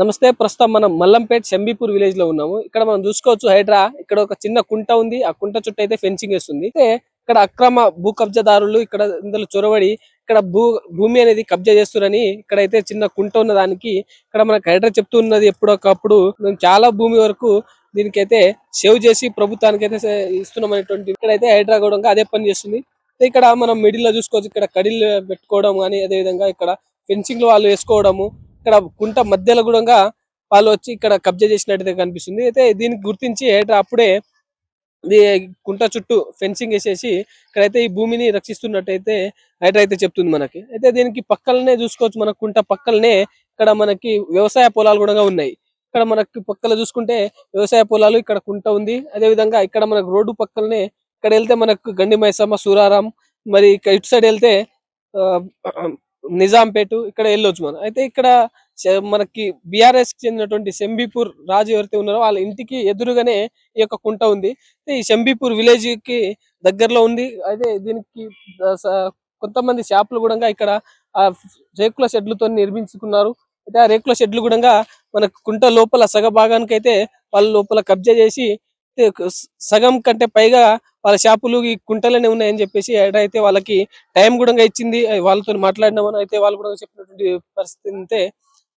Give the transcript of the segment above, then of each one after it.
నమస్తే. ప్రస్తుతం మనం మల్లంపేట్ శంబీపూర్ విలేజ్ లో ఉన్నాము. ఇక్కడ మనం చూసుకోవచ్చు హైడ్రా. ఇక్కడ ఒక చిన్న కుంట ఉంది. ఆ కుంట చుట్టూ అయితే ఫెన్సింగ్ వేస్తుంది. అయితే ఇక్కడ అక్రమ భూ కబ్జాదారులు ఇక్కడ ఇందులో చొరబడి ఇక్కడ భూమి అనేది కబ్జా చేస్తున్నారని ఇక్కడైతే చిన్న కుంట ఉన్న దానికి ఇక్కడ మనకు హైడ్రా చెప్తూ ఉన్నది. ఎప్పుడొకప్పుడు మేము చాలా భూమి వరకు దీనికైతే సేవ్ చేసి ప్రభుత్వానికి అయితే ఇస్తున్నాం అనేటువంటి ఇక్కడైతే హైడ్రా కూడా అదే పని చేస్తుంది. ఇక్కడ మనం మిడిల్ లో చూసుకోవచ్చు. ఇక్కడ కడిలు పెట్టుకోవడం కానీ అదే విధంగా ఇక్కడ ఫెన్సింగ్ లో వాళ్ళు వేసుకోవడము. ఇక్కడ కుంట మధ్యలో కూడా వాళ్ళు వచ్చి ఇక్కడ కబ్జా చేసినట్టయితే కనిపిస్తుంది. అయితే దీనికి గుర్తించి అప్పుడే ఇది కుంట చుట్టూ ఫెన్సింగ్ వేసేసి ఇక్కడైతే ఈ భూమిని రక్షిస్తున్నట్టయితే హైడ్రా అయితే చెప్తుంది మనకి. అయితే దీనికి పక్కలనే చూసుకోవచ్చు. మన కుంట పక్కలనే ఇక్కడ మనకి వ్యవసాయ పొలాలు కూడా ఉన్నాయి. ఇక్కడ మనకి పక్కన చూసుకుంటే వ్యవసాయ పొలాలు, ఇక్కడ కుంట ఉంది. అదే విధంగా ఇక్కడ మనకు రోడ్డు పక్కలనే ఇక్కడ వెళ్తే మనకు గండి మైసమ్మ, సూరారం, మరి ఇటు సైడ్ వెళ్తే నిజాంపేట ఇక్కడ వెళ్ళొచ్చు మనం. అయితే ఇక్కడ మనకి బీఆర్ఎస్ కి చెందినటువంటి శంబీపూర్ రాజు ఎవరైతే ఉన్నారో వాళ్ళ ఇంటికి ఎదురుగానే ఈ యొక్క కుంట ఉంది. ఈ శంబీపూర్ విలేజ్ కి దగ్గరలో ఉంది. అయితే దీనికి కొంతమంది షాపులు కూడా ఇక్కడ ఆ రేకుల షెడ్లతో నిర్మించుకున్నారు. అయితే ఆ రేకుల షెడ్లు కూడా మనకు కుంట లోపల సగ భాగానికి అయితే వాళ్ళ లోపల కబ్జా చేసి సగం కంటే పైగా వాళ్ళ షాపులు ఈ కుంటలోనే ఉన్నాయని చెప్పేసి అయితే వాళ్ళకి టైం కూడా ఇచ్చింది. వాళ్ళతో మాట్లాడినామని అయితే వాళ్ళు కూడా చెప్పినటువంటి పరిస్థితి ఉంటే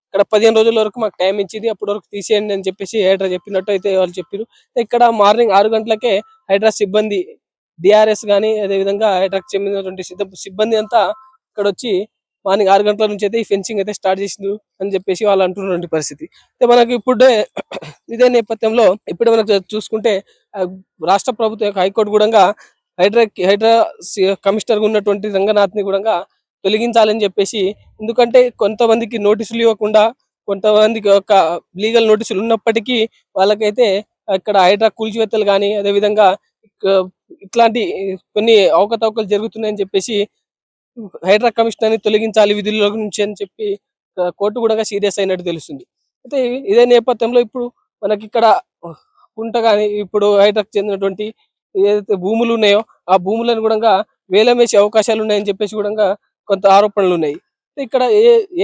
ఇక్కడ 15 రోజుల వరకు మాకు టైం ఇచ్చింది, అప్పటి వరకు తీసేయండి అని చెప్పేసి హైడ్రా చెప్పినట్టు అయితే వాళ్ళు చెప్పారు. ఇక్కడ మార్నింగ్ 6 గంటలకే హైడ్రా సిబ్బంది, డిఆర్ఎస్ గానీ అదే విధంగా హైడ్రాకి చెందినటువంటి సిబ్బంది అంతా ఇక్కడ వచ్చి మార్నింగ్ 6 గంటల నుంచి అయితే ఈ ఫెన్సింగ్ అయితే స్టార్ట్ చేసిండ్రు అని చెప్పేసి వాళ్ళు అంటున్నటువంటి పరిస్థితి. అయితే మనకి ఇప్పుడే ఇదే నేపథ్యంలో ఇప్పుడు మనకు చూసుకుంటే రాష్ట్ర ప్రభుత్వం యొక్క హైకోర్టు కూడా హైడ్రా కమిషనర్ ఉన్నటువంటి రంగనాథ్ ని కూడా తొలగించాలని చెప్పేసి, ఎందుకంటే కొంతమందికి నోటీసులు ఇవ్వకుండా కొంతమందికి ఒక లీగల్ నోటీసులు ఉన్నప్పటికీ వాళ్ళకైతే ఇక్కడ హైడ్రా కూల్చివేత్తలు కానీ అదే విధంగా ఇట్లాంటి కొన్ని అవకతవకలు జరుగుతున్నాయని చెప్పేసి హైడ్రా కమిషనర్ ని తొలగించాలి విధుల్లో నుంచి అని చెప్పి కోర్టు కూడా సీరియస్ అయినట్టు తెలుస్తుంది. అయితే ఇదే నేపథ్యంలో ఇప్పుడు మనకి ఇక్కడ కుంట కానీ ఇప్పుడు హైడ్రాకి చెందినటువంటి ఏదైతే భూములు ఉన్నాయో ఆ భూములను కూడా వేలం వేసే అవకాశాలు ఉన్నాయని చెప్పేసి కూడా కొంత ఆరోపణలు ఉన్నాయి. ఇక్కడ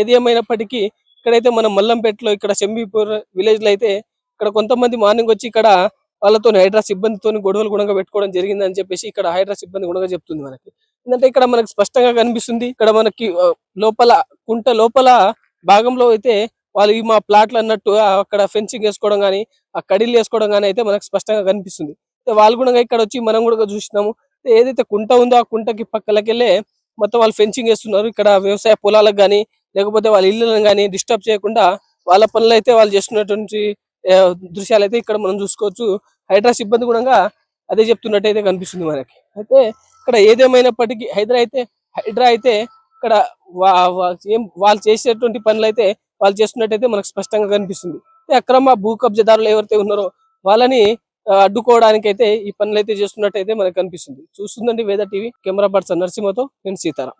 ఏది ఏమైనప్పటికీ ఇక్కడైతే మనం మల్లంపేటలో ఇక్కడ శంబీపూర్ విలేజ్ లో అయితే ఇక్కడ కొంతమంది మార్నింగ్ వచ్చి ఇక్కడ వాళ్ళతో హైడ్రా సిబ్బందితో గొడవలు కూడా పెట్టుకోవడం జరిగిందని చెప్పేసి ఇక్కడ హైడ్రా సిబ్బంది కూడా చెప్తుంది మనకి. ఎందుకంటే ఇక్కడ మనకి స్పష్టంగా కనిపిస్తుంది. ఇక్కడ మనకి లోపల కుంట లోపల భాగంలో అయితే వాళ్ళు ఈ మా ప్లాట్లు అన్నట్టు అక్కడ ఫెన్సింగ్ వేసుకోవడం కానీ ఆ కడిలు వేసుకోవడం కానీ అయితే మనకు స్పష్టంగా కనిపిస్తుంది. వాళ్ళు కూడా ఇక్కడ వచ్చి మనం కూడా చూసినాము. ఏదైతే కుంట ఉందో ఆ కుంటకి పక్కలకెళ్ళే మొత్తం వాళ్ళు ఫెన్సింగ్ వేస్తున్నారు. ఇక్కడ వ్యవసాయ పొలాలకు కానీ లేకపోతే వాళ్ళ ఇళ్ళను కానీ డిస్టర్బ్ చేయకుండా వాళ్ళ పనులు అయితే వాళ్ళు చేస్తున్నటువంటి దృశ్యాలు అయితే ఇక్కడ మనం చూసుకోవచ్చు. హైడ్రా సిబ్బంది కూడా అదే చెప్తున్నట్టయితే కనిపిస్తుంది మనకి. అయితే ఇక్కడ ఏదేమైనప్పటికీ హైడ్రా అయితే ఇక్కడ వాళ్ళు చేసేటువంటి పనులు అయితే వాళ్ళు చేస్తున్నట్టయితే మనకు స్పష్టంగా కనిపిస్తుంది. అక్రమ భూ కబ్జాదారులు ఎవరైతే ఉన్నారో వాళ్ళని అడ్డుకోవడానికి అయితే ఈ పనులు అయితే చేస్తున్నట్టయితే మనకు కనిపిస్తుంది. చూస్తుందండి వేద టీవీ. కెమెరా పర్సన్ నరసింహతో నేను సీతారాం.